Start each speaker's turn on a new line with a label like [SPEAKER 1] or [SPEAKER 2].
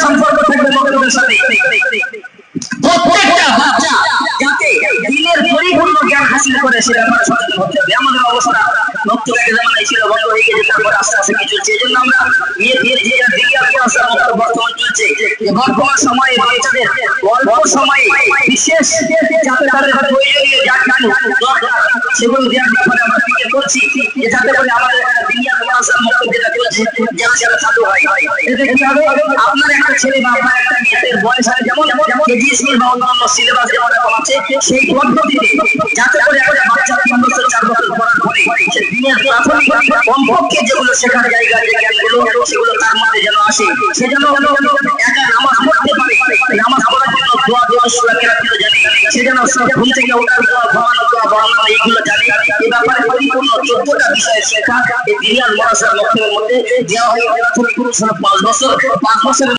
[SPEAKER 1] সম্পর্ক থাকবে বক্তব্যের সাথে। প্রত্যেকটা বাচ্চা যাতে দিনের পরিপূর্ণ জ্ঞান হাসিল করে সেটা আমরা সচেতন হতে হবে। আমাদের অবস্থা বক্তব্যের জামানায় ছিল, বন্ধ হয়ে গেছে, তারপর আস্তে আস্তে কি চলছে। এই জন্য আমরা বর্তমান চলছে যে বর্তমান সময়ে বাচ্চাদের অল্প সময়ে বিশেষ যাতে তাদের প্রয়োজনীয় জ্ঞান দরকার সেগুলো দেওয়ার ব্যাপারে আমরা ফিকির করছি, যে যাতে করে আমাদের দুনিয়া পড়াশোনার মতো যেটা চলছে যেন সেটা চালু হয়। এতে কি হবে, আপনার একটা ছেলে বা আপনার একটা মেয়েদের বয়স হয় যেমন কেজি স্কুল বা অন্যান্য সিলেবাস যেমন আছে সেই পদ্ধতিতে যাতে করে একটা বাচ্চা 3 বছর 4 বছর পড়ার পরে সে দিনের প্রাথমিক কমপক্ষে যেগুলো শেখার জায়গা যে জ্ঞানগুলো সেগুলো তার মধ্যে যেন আসে, সেজন্য একা নামাজ পড়তে পারে, নামাজ পড়ার জন্য দোয়া দোয়া সূরা কেরাত জানে, সেজন্য সব ঘুম থেকে ওঠার দোয়া ঘুমানোর দোয়া বর্ণনা এইগুলো জানে। এই ব্যাপারে পরিপূর্ণ 14টা বিষয় শেখা এই দিনিয়াল মাদ্রাসার লক্ষ্যের মধ্যে দেওয়া হয়। প্রাথমিক 5 বছর